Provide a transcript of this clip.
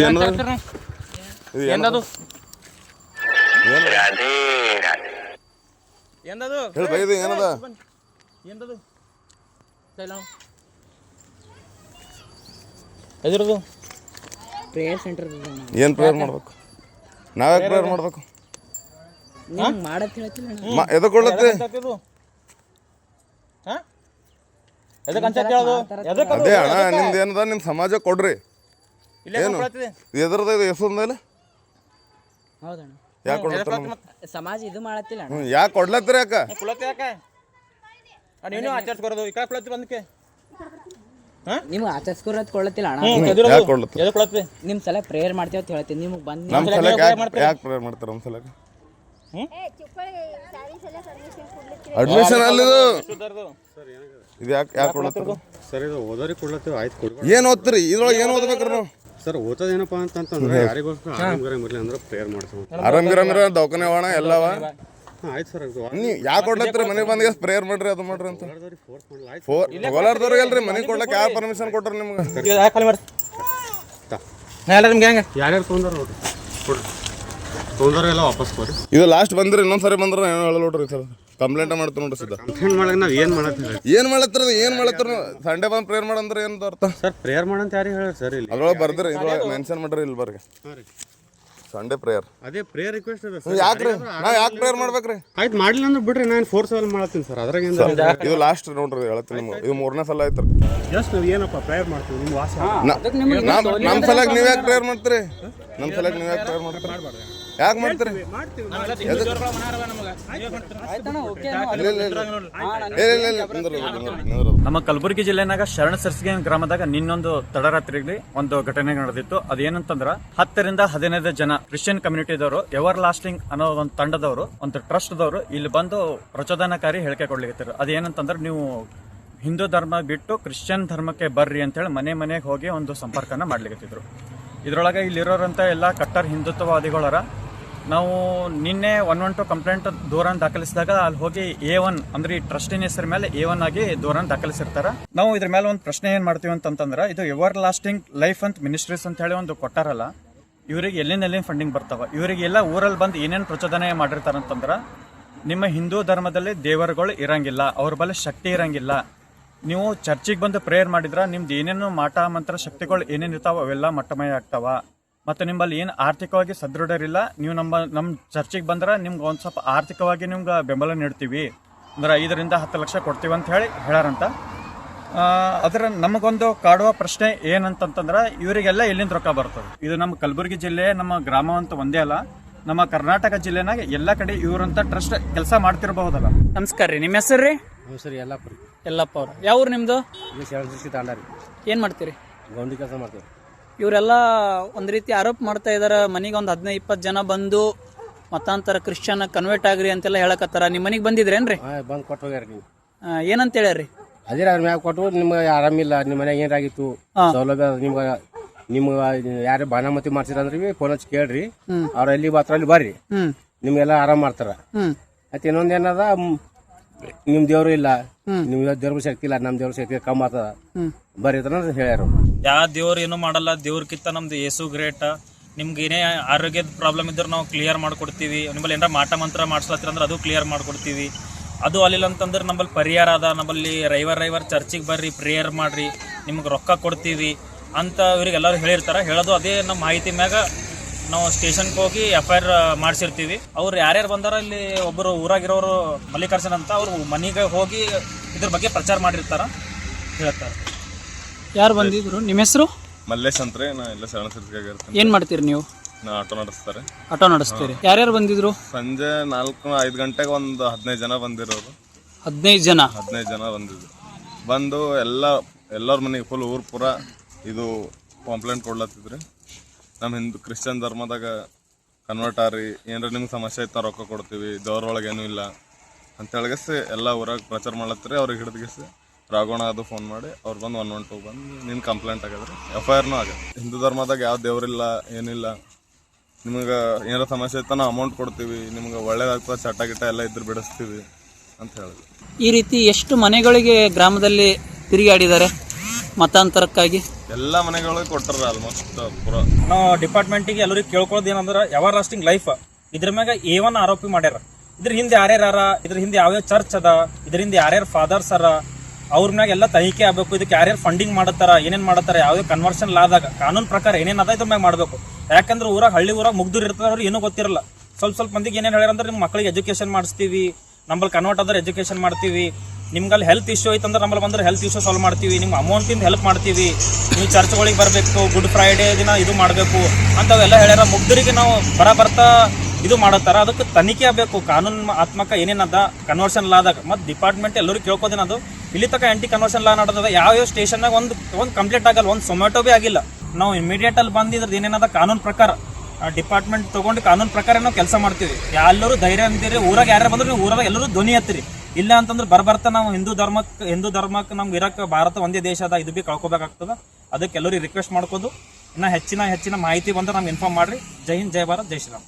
ಏನದು ಎದುರದು prayer centre ಏನು prayer ಮಾಡ್ಬೇಕು? ನಾವ್ಯಾಕೆ ಪ್ರೇಯರ್ ಮಾಡ್ಬೇಕು? ಮಾಡತ್ ಹೇಳ್ತಿಲ್ಲ ಎದಕ್ಕೊಳ್ಳತ್ತೆ? ಅದೇ ಅಣ್ಣ, ನಿಮ್ದು ಏನದ ನಿಮ್ಮ ಸಮಾಜ ಕೊಡ್ರಿ. ಏನು ಎದ್ರದ ಹೆಸರು ಮೇಲೆ ಹೌದಣ್ಣ, ಯಾಕೆ ಕೊಡ್ಲತ್ತರ? ಸಮಾಜ ಇದು ಮಾಡತ್ತಿಲ್ಲ ಯಾಕೆ ಕೊಡ್ಲತ್ತರ? ನೀನು ಆಚರಿಸ್ಕೊರೋದು ಈ ಕಡೆ ಕೊಡ್ಲತ್ತಿ ಬಂದಕ್ಕೆ ನಿಮ್ಗೆ ಆಚರಿಸ್ಕೊರತ್ ಕೊಡ್ಲತ್ತಿಲ್ಲ ಅಣ್ಣ. ಯಾಕೆ ಕೊಡ್ಲತ್ತರ? ನಿಮ್ ಸಲ ಪ್ರೇಯರ್ ಮಾಡ್ತೇವೆ ಅಂತ ಹೇಳ್ತೀನಿ. ನಿಮ್ಗೆ ಬಂದು ನಮ್ಮ ಸಲಕ್ಕೆ ಯಾಕೆ ಪ್ರೇಯರ್ ಮಾಡ್ತಾರೆ? ನಮ್ಮ ಸಲಕ್ಕೆ ಅಡ್ಮಿಷನ್ ಅಲ್ಲಿದು ಇದು ಯಾಕೆ ಕೊಡ್ಲತ್ತರ? ಸರ್ ಇದು ಓದೋರಿಗೆ ಕೊಡ್ಲತ್ತೀವಿ, ಆಯ್ತು ಕೊಡ್ಬೇಕು. ಏನು ಓದ್ತೀರಿ? ಇದ್ರೊಳಗೆ ಏನು ಓದ್ಬೇಕ್ರಿ ನಾವು? ಸರ್ ಓದೋದೇನಪ್ಪ ಅಂತಂದ್ರೆ ಯಾರಿಗೋಸ್ಕರ ಆರಾಮ್ ಇರಲಿ ಅಂದ್ರೆ ಪ್ರೇಯರ್ ಮಾಡ್ತೀವಿ. ಆರಾಮಿರ ದವಾಖಾನೆ ಹೋಗೋಣ ಎಲ್ಲವ. ಆಯ್ತು ಸರ್, ನೀವು ಯಾಕೆ ಕೊಡ್ಲತ್ತೀರಿ? ಮನೆಗೆ ಬಂದಾಗ ಪ್ರೇಯರ್ ಮಾಡ್ರಿ, ಅದು ಮಾಡ್ರಿ ಅಂತ. ಹೋಲಾರ್ದವ್ರಿಗಲ್ರಿ ಮನೆಗೆ ಕೊಡ್ಲಕ್ಕೆ ಯಾರು ಪರ್ಮಿಷನ್ ಕೊಟ್ರಿ ನಿಮ್ಗೆ? ಯಾರ್ಯಾರು ತೊಂದರೆಲ್ಲ ವಾಪಸ್ ಕೊಡ್ರಿ. ಇದು ಲಾಸ್ಟ್ ಬಂದ್ರಿ, ಇನ್ನೊಂದ್ಸರಿ ಬಂದ್ರೆ ಏನೋ ಹೇಳಲ್ಲ ನೋಡ್ರಿ ಸರ್. ಕಂಪ್ಲೇಂಟ್ ಮಾಡ್ತೀವಿ ನೋಡ್ರಿ ಸರ್. ಕಂಪ್ಲೇಂಟ್ ಮಾಡಕ್ಕೆ ನಾವು ಏನು ಮಾಡತ್ತೀವಿ? ಏನು ಮಾಡತ್ತರ? ಸಂಡೇ ಬಂದು ಪ್ರೇಯರ್ ಮಾಡಂದ್ರೆ ಏನು ಅರ್ಥ? ಸರ್ ಪ್ರೇಯರ್ ಮಾಡಂತ ಯಾರಿಗೆ ಹೇಳಿ ಸರ್? ಇಲ್ಲಿ ಅದ್ರೊಳಗೆ ಬರ್ದ್ರಿ, ಇದ್ರೊಳಗೆ ಮೆನ್ಷನ್ ಮಾಡ್ರಿ ಇಲ್ಲಿ ಬರ್ರಿ. Sunday prayer. ಅದೇ ಪ್ರೇಯರ್ ರಿಕ್ವೆಸ್ಟ್ ಇದೆ. ಯಾಕ್ರಿ ನಾವು ಯಾಕೆ ಪ್ರೇಯರ್ ಮಾಡ್ಬೇಕ್ರಿ? ಆಯ್ತು ಮಾಡ್ಲಿಲ್ಲ ಅಂದ್ರೆ ಬಿಡ್ರಿ, ನಾನು ಫೋರ್ಸ್ ಅಲ್ಲಿ ಮಾಡ್ತೀನಿ ಸರ್. ಅದ್ರಾಗ ಇದು ಲಾಸ್ಟ್ ನೋಡ್ರಿ ಹೇಳ್ತೀನಿ ನಿಮ್ಗೆ. ಇದು 3ನೇ ಸಲ ಆಯ್ತು. ಜಸ್ಟ್ ನಾವು ಏನಪ್ಪ ಪ್ರೇಯರ್ ಮಾಡ್ತೀವಿ ನಿಮ್ಮ ವಾಸ. ನಮ್ಮ ಸಲಕ್ಕೆ ನೀವು ಯಾಕೆ ಪ್ರೇಯರ್ ಮಾಡ್ತೀರಿ? ನಮ್ಮ ಸಲಕ್ಕೆ ನೀವು ಯಾಕೆ ಪ್ರೇಯರ್ ಮಾಡ್ತೀರಿ? ಯಾಕೆ ಮಾಡ್ತೀರಿ? ನಮ್ಮ ಕಲಬುರಗಿ ಜಿಲ್ಲೆನಾಗ ಶರಣ ಸರ್ಸಿಗೆ ಗ್ರಾಮದಾಗ ನಿನ್ನೊಂದು ತಡರಾತ್ರಿಲಿ ಒಂದು ಘಟನೆ ನಡೆದಿತ್ತು. ಅದೇನಂತಂದ್ರ 10 ರಿಂದ 15 ಜನ ಕ್ರಿಶ್ಚಿಯನ್ ಕಮ್ಯುನಿಟಿದವರು, ಎವರ್ ಲಾಸ್ಟಿಂಗ್ ಅನ್ನೋ ಒಂದು ತಂಡದವರು, ಒಂದು ಟ್ರಸ್ಟ್ ದವರು ಇಲ್ಲಿ ಬಂದು ಪ್ರಚೋದನಕಾರಿ ಹೇಳಿಕೆ ಕೊಡ್ಲಿಕ್ಕೆ. ಅದೇನಂತಂದ್ರೆ ನೀವು ಹಿಂದೂ ಧರ್ಮ ಬಿಟ್ಟು ಕ್ರಿಶ್ಚಿಯನ್ ಧರ್ಮಕ್ಕೆ ಬರ್ರಿ ಅಂತ ಹೇಳಿ ಮನೆಗೆ ಹೋಗಿ ಒಂದು ಸಂಪರ್ಕನ ಮಾಡ್ಲಿಕ್ಕೆ. ಇದ್ರೊಳಗೆ ಇಲ್ಲಿರೋರಂತ ಎಲ್ಲ ಕಟ್ಟರ್ ಹಿಂದುತ್ವವಾದಿಗಳರ. ನಾವು ನಿನ್ನೆ 112 ಕಂಪ್ಲೇಂಟ್ ದೂರನ್ನು ದಾಖಲಿಸಿದಾಗ ಅಲ್ಲಿ ಹೋಗಿ A1 ಅಂದ್ರೆ ಈ ಟ್ರಸ್ಟಿನ ಹೆಸರ ಮೇಲೆ A1 ಆಗಿ ದೂರನ್ನು ದಾಖಲಿಸಿರ್ತಾರ. ನಾವು ಇದ್ರ ಮೇಲೆ ಒಂದು ಪ್ರಶ್ನೆ ಏನ್ ಮಾಡ್ತೀವಿ ಅಂತಂದ್ರೆ, ಇದು ಎವರ್ ಲಾಸ್ಟಿಂಗ್ ಲೈಫ್ ಅಂತ ಮಿನಿಸ್ಟ್ರೀಸ್ ಅಂತ ಹೇಳಿ ಒಂದು ಕೊಟ್ಟಾರಲ್ಲ, ಇವರಿಗೆ ಎಲ್ಲಿಂದ ಫಂಡಿಂಗ್ ಬರ್ತಾವ? ಇವರಿಗೆಲ್ಲ ಊರಲ್ಲಿ ಬಂದು ಏನೇನು ಪ್ರಚೋದನೆ ಮಾಡಿರ್ತಾರಂತಂದ್ರ, ನಿಮ್ಮ ಹಿಂದೂ ಧರ್ಮದಲ್ಲಿ ದೇವರುಗಳು ಇರಂಗಿಲ್ಲ, ಅವ್ರ ಬಳಿ ಶಕ್ತಿ ಇರಂಗಿಲ್ಲ, ನೀವು ಚರ್ಚಿಗೆ ಬಂದು ಪ್ರೇಯರ್ ಮಾಡಿದ್ರ ನಿಮ್ದು ಏನೇನು ಮಾಟ ಮಂತ್ರ ಶಕ್ತಿಗಳು ಏನೇನು ಇರ್ತಾವ ಅವೆಲ್ಲ ಮಟ್ಟಮಯ ಆಗ್ತಾವ. ಮತ್ತು ನಿಮ್ಮಲ್ಲಿ ಏನು ಆರ್ಥಿಕವಾಗಿ ಸದೃಢರಿಲ್ಲ, ನೀವು ನಮ್ಮ ಚರ್ಚಿಗೆ ಬಂದ್ರೆ ನಿಮ್ಗೆ ಒಂದು ಸ್ವಲ್ಪ ಆರ್ಥಿಕವಾಗಿ ನಿಮ್ಗೆ ಬೆಂಬಲ ನೀಡ್ತೀವಿ, ಅಂದ್ರೆ 5 ರಿಂದ 10 ಲಕ್ಷ ಕೊಡ್ತೀವಿ ಅಂತ ಹೇಳಾರಂತ. ಅದರ ನಮಗೊಂದು ಕಾಡುವ ಪ್ರಶ್ನೆ ಏನಂತಂದ್ರೆ, ಇವರಿಗೆಲ್ಲ ಎಲ್ಲಿಂದ ರೊಕ್ಕ ಬರ್ತದೆ? ಇದು ನಮ್ಮ ಕಲಬುರಗಿ ಜಿಲ್ಲೆ, ನಮ್ಮ ಗ್ರಾಮ ಅಂತ ಒಂದೇ ಅಲ್ಲ, ನಮ್ಮ ಕರ್ನಾಟಕ ಜಿಲ್ಲೆನಾಗ ಎಲ್ಲ ಕಡೆ ಇವರಂತ ಟ್ರಸ್ಟ್ ಕೆಲಸ ಮಾಡ್ತಿರಬಹುದಲ್ಲ. ನಮಸ್ಕಾರ ರೀ, ನಿಮ್ಮ ಹೆಸರು ರೀ? ಸರಿ ಯಲ್ಲಪ್ಪ. ಯಲ್ಲಪ್ಪ ಅವ್ರು ಯಾವ ಊರು ನಿಮ್ಮದು? ತಾಂಡಾರಿ. ಏನು ಮಾಡ್ತೀರಿ? ಗೌಂಡಿ ಕೆಲಸ ಮಾಡ್ತೀವಿ. ಇವರೆಲ್ಲ ಒಂದು ರೀತಿ ಆರೋಪ ಮಾಡ್ತಾ ಇದಾರೆ, ಮನೆಗೆ ಒಂದು 15-20 ಜನ ಬಂದು ಮತಾಂತರ ಕ್ರಿಶ್ಚಿಯನ್ ಕನ್ವರ್ಟ್ ಆಗ್ರಿ ಅಂತೆಲ್ಲ ಹೇಳಕತ್ತಾರ. ನಿಮ್ಮ ಮನೆಗೆ ಬಂದಿದ್ರೇನ್ರಿ? ಬಂದು ಕೊಟ್ಟು ಹೋಗ್ಯಾರ. ನೀವು ಏನಂತ ಹೇಳ್ಯಾರಿ? ಅದೇ ಅವ್ರ ಮ್ಯಾಗ ಕೊಟ್ಟು ನಿಮ್ಗೆ ಆರಾಮಿಲ್ಲ, ನಿಮ್ಮ ಮನ್ಯಾಗ ಏನಾಗಿತ್ತು ಸೌಲಭ್ಯ, ನಿಮ್ಗೆ ಯಾರು ಬಾನಾಮತಿ ಮಾಡ್ಸಿರಂದ್ರಿ ಫೋನ್ ಹಚ್ಚಿ ಕೇಳ್ರಿ, ಅವ್ರ ಎಲ್ಲಿ ಮಾತ್ರ ಅಲ್ಲಿ ಬರ್ರಿ, ನಿಮ್ಗೆಲ್ಲ ಆರಾಮ್ ಮಾಡ್ತಾರ. ಮತ್ತೆ ಇನ್ನೊಂದ್ ಏನದ, ನಿಮ್ ದೇವ್ರು ಇಲ್ಲ, ನಿಮ್ ದೇವ್ರ ಶಕ್ತಿ ಇಲ್ಲ, ನಮ್ ದೇವ್ರ ಶಕ್ತಿ ಕಮ್ಮಿ ಆಗ್ತದ, ಬರ್ರಿ ಅಂತ ಹೇಳ್ಯಾರ. ಯಾವ ದೇವ್ರು ಏನು ಮಾಡಲ್ಲ, ದೇವ್ರಕ್ಕಿಂತ ನಮ್ದು ಯೇಸು ಗ್ರೇಟ್. ನಿಮ್ಗೆ ಏನೇ ಆರೋಗ್ಯದ ಪ್ರಾಬ್ಲಮ್ ಇದ್ರೆ ನಾವು ಕ್ಲಿಯರ್ ಮಾಡ್ಕೊಡ್ತೀವಿ. ನಿಮ್ಮಲ್ಲಿ ಏನಾರ ಮಾಟ ಮಂತ್ರ ಮಾಡ್ಸ್ಲತ್ತೀರ ಅಂದ್ರೆ ಅದು ಕ್ಲಿಯರ್ ಮಾಡ್ಕೊಡ್ತೀವಿ. ಅದು ಅಲ್ಲಿಲ್ಲ ಅಂತಂದ್ರೆ ನಮ್ಮಲ್ಲಿ ಪರಿಹಾರ ಅದ. ನಮ್ಮಲ್ಲಿ ರವಿವಾರ ಚರ್ಚಿಗೆ ಬರ್ರಿ, ಪ್ರೇಯರ್ ಮಾಡ್ರಿ, ನಿಮ್ಗೆ ರೊಕ್ಕ ಕೊಡ್ತೀವಿ ಅಂತ ಇವ್ರಿಗೆಲ್ಲರೂ ಹೇಳಿರ್ತಾರೆ. ಹೇಳೋದು ಅದೇ ನಮ್ಮ ಮಾಹಿತಿ ಮ್ಯಾಗ ನಾವು ಸ್ಟೇಷನ್ಗೆ ಹೋಗಿ FIR ಮಾಡಿಸಿರ್ತೀವಿ. ಅವ್ರು ಯಾರ್ಯಾರು ಬಂದಾರ, ಇಲ್ಲಿ ಒಬ್ಬರು ಊರಾಗಿರೋರು ಮಲ್ಲಿಕಾರ್ಜುನ್ ಅಂತ, ಅವ್ರು ಮನೆಗೆ ಹೋಗಿ ಇದ್ರ ಬಗ್ಗೆ ಪ್ರಚಾರ ಮಾಡಿರ್ತಾರ, ಹೇಳ್ತಾರೆ. ಯಾರು ಬಂದಿದ್ರು? ನಿಮ್ಮ ಹೆಸರು? ಮಲ್ಲೇಶ್ ಅಂತ್ರಿ. ನಾ ಇಲ್ಲ ಶರಣ ಸರ್ಸಿಗೆ ಇರ್ತೀನಿ. ಏನು ಮಾಡ್ತೀರಿ ನೀವು? ನಾ ಆಟೋ ನಡೆಸ್ತಾರೆ. ಆಟೋ ನಡೆಸ್ತೀರಿ. ಯಾರ್ಯಾರು ಬಂದಿದ್ರು? ಸಂಜೆ 4-5 ಗಂಟೆಗೆ ಒಂದು 15 ಜನ ಬಂದಿರೋರು. 15 ಜನ ಬಂದಿದ್ರು. ಬಂದು ಎಲ್ಲರ ಮನೆಗೆ ಫುಲ್ ಊರು ಪೂರ ಇದು ಕಂಪ್ಲೇಂಟ್ ಕೊಡ್ಲತ್ತಿದ್ರಿ. ನಮ್ಮ ಹಿಂದೂ ಕ್ರಿಶ್ಚಿಯನ್ ಧರ್ಮದಾಗ ಕನ್ವರ್ಟ್ ಆರಿ, ಏನಾರ ನಿಮ್ಗೆ ಸಮಸ್ಯೆ ಐತೆ ರೊಕ್ಕ ಕೊಡ್ತೀವಿ, ದೇವ್ರೊಳಗೆ ಏನೂ ಇಲ್ಲ ಅಂತ ಹೇಳಿಗೆಸಿ ಎಲ್ಲ ಊರಾಗ ಪ್ರಚಾರ ಮಾಡ್ಲತ್ತೀರಿ. ಅವ್ರಿಗೆ ಹಿಡಿದ್ಗೆಸಿ ರಾಗೋಣ ಅದು ಫೋನ್ ಮಾಡಿ ಅವ್ರು ಬಂದು 112 ಬಂದು ನಿನ್ನ ಕಂಪ್ಲೇಂಟ್ ಆಗಿದ್ರಿ, FIRನೂ ಆಗ. ಹಿಂದೂ ಧರ್ಮದಾಗ ಯಾವ ದೇವ್ರಿಲ್ಲ, ಏನಿಲ್ಲ, ನಿಮಗೆ ಏನಾರ ಸಮಸ್ಯೆ ಐತೆ ನಾವು ಅಮೌಂಟ್ ಕೊಡ್ತೀವಿ, ನಿಮ್ಗೆ ಒಳ್ಳೇದಾಗ್ತದೆ, ಚಟ ಗಿಟ ಎಲ್ಲ ಇದ್ರೆ ಬಿಡಿಸ್ತೀವಿ ಅಂತ ಹೇಳಿದ್ರು. ಈ ರೀತಿ ಎಷ್ಟು ಮನೆಗಳಿಗೆ ಗ್ರಾಮದಲ್ಲಿ ತಿರುಗಾಡಿದ್ದಾರೆ? ಮತಾಂತರಕ್ಕಾಗಿ? ಎಲ್ಲ ಮನೆಗಳಿಗೆ ಕೊಟ್ಟಾರ ಆಲ್ಮೋಸ್ಟ್ ಪೂರ. ನಾವು ಡಿಪಾರ್ಟ್ಮೆಂಟಿಗೆ ಎಲ್ಲರಿಗೂ ಕೇಳ್ಕೊಳ್ಳೋದು ಏನಂದ್ರೆ ಎವರ್ ಲಾಸ್ಟಿಂಗ್ ಲೈಫ್ ಇದ್ರ ಮ್ಯಾಗ A1 ಆರೋಪಿ ಮಾಡ್ಯಾರ. ಇದ್ರ ಹಿಂದೆ ಯಾರ್ಯಾರ, ಇದ್ರ ಹಿಂದೆ ಯಾವ್ಯಾವ ಚರ್ಚ್ ಅದ, ಇದ್ರ ಹಿಂದೆ ಯಾರ್ಯಾರು ಫಾದರ್ಸ್ ಅರ, ಅವ್ರ ಮ್ಯಾಗ ಎಲ್ಲ ತನಿಖೆ ಆಗ್ಬೇಕು. ಇದಕ್ಕೆ ಯಾರ್ಯಾರು ಫಂಡಿಂಗ್ ಮಾಡತ್ತಾರ, ಏನೇನ್ ಮಾಡತ್ತಾರ, ಯಾವ್ದೇ ಕನ್ವರ್ಷನ್ ಲಾದಾಗ ಕಾನೂನು ಪ್ರಕಾರ ಏನೇನ್ ಅದ ಇದ್ರ ಮ್ಯಾಗ ಮಾಡ್ಬೇಕು. ಯಾಕಂದ್ರೆ ಊರಾಗ ಹಳ್ಳಿ ಊರಾಗ ಮುಗ್ದೂರ್ ಇರ್ತಾರ, ಅವ್ರಿಗೆ ಏನೂ ಗೊತ್ತಿರಲ್ಲ. ಸ್ವಲ್ಪ ಮಂದಿಗೆ ಏನೇನು ಹೇಳ್ಯಾರಂದ್ರೆ ನಿಮ್ಮ ಮಕ್ಕಳಿಗೆ ಎಜುಕೇಶನ್ ಮಾಡಿಸ್ತೀವಿ, ನಮ್ಮಲ್ಲಿ ಕನ್ವರ್ಟ್ ಆದ್ರೆ ಎಜುಕೇಶನ್ ಮಾಡ್ತೀವಿ, ನಿಮ್ಗಲ್ಲಿ ಹೆಲ್ತ್ ಇಶ್ಯೂ ಐತಂದ್ರೆ ನಮ್ಮಲ್ಲಿ ಬಂದ್ರೆ ಹೆಲ್ತ್ ಇಶ್ಯೂ ಸಾಲ್ವ್ ಮಾಡ್ತೀವಿ, ನಿಮ್ಮ ಅಮೌಂಟಿಂದ ಹೆಲ್ಪ್ ಮಾಡ್ತೀವಿ, ನೀವು ಚರ್ಚ್ಗಳಿಗೆ ಬರಬೇಕು, ಗುಡ್ ಫ್ರೈಡೇ ದಿನ ಇದು ಮಾಡಬೇಕು ಅಂಥವೆಲ್ಲ ಹೇಳ್ಯಾರ. ಮುಗ್ದರಿಗೆ ನಾವು ಬರ್ತಾ ಇದು ಮಾಡತ್ತಾರ. ಅದಕ್ಕೆ ತನಿಖೆ ಆಗಬೇಕು, ಕಾನೂನು ಆತ್ಮಕ ಏನೇನದ ಕನ್ವರ್ಷನ್ ಲಾದಾಗ. ಮತ್ತು ಡಿಪಾರ್ಟ್ಮೆಂಟ್ ಎಲ್ಲರೂ ಕೇಳ್ಕೋದೇನದು, ಇಲ್ಲಿ ತನಕ ಆ್ಯಂಟಿ ಕನ್ವರ್ಷನ್ ಲಾ ನಡೆದ ಯಾವ್ಯಾವ ಸ್ಟೇಷನ್ನಾಗ ಒಂದು ಕಂಪ್ಲೇಂಟ್ ಆಗಲ್ಲ, ಒಂದು ಸೊಮ್ಯಾಟೊ ಭೀ ಆಗಿಲ್ಲ. ನಾವು ಇಮಿಡಿಯೇಟಲ್ಲಿ ಬಂದಿದ್ರದ್ದು ಏನೇನದ ಕಾನೂನು ಪ್ರಕಾರ ಡಿಪಾರ್ಟ್ಮೆಂಟ್ ತೊಗೊಂಡು ಕಾನೂನು ಪ್ರಕಾರ ನಾವು ಕೆಲಸ ಮಾಡ್ತೀವಿ. ಎಲ್ಲರೂ ಧೈರ್ಯ ಅಂತೀರಿ, ಊರಾಗ ಯಾರ್ಯಾರು ಬಂದ್ರೆ ನೀವು ಊರಾಗ ಎಲ್ಲರೂ ಧ್ವನಿ ಎತ್ತಿರಿ. ಇಲ್ಲ ಅಂತಂದ್ರೆ ಬರ್ತಾ ನಾವು ಹಿಂದೂ ಧರ್ಮಕ್ಕೆ ನಮ್ಗೆ ಇರಕ್ಕೆ ಭಾರತ ಒಂದೇ ದೇಶ ಅದ, ಇದು ಭೀ ಕಳ್ಕೊಬೇಕಾಗ್ತದೆ. ಅದಕ್ಕೆ ಎಲ್ಲರೂ ರಿಕ್ವೆಸ್ಟ್ ಮಾಡ್ಕೋದು. ಇನ್ನು ಹೆಚ್ಚಿನ ಮಾಹಿತಿ ಬಂದ್ರೆ ನಮ್ಗೆ ಇನ್ಫಾರ್ಮ್ ಮಾಡ್ರಿ. ಜೈ ಹಿಂದ್, ಜೈ ಭಾರತ್, ಜೈ ಶ್ರೀರಾಮ್.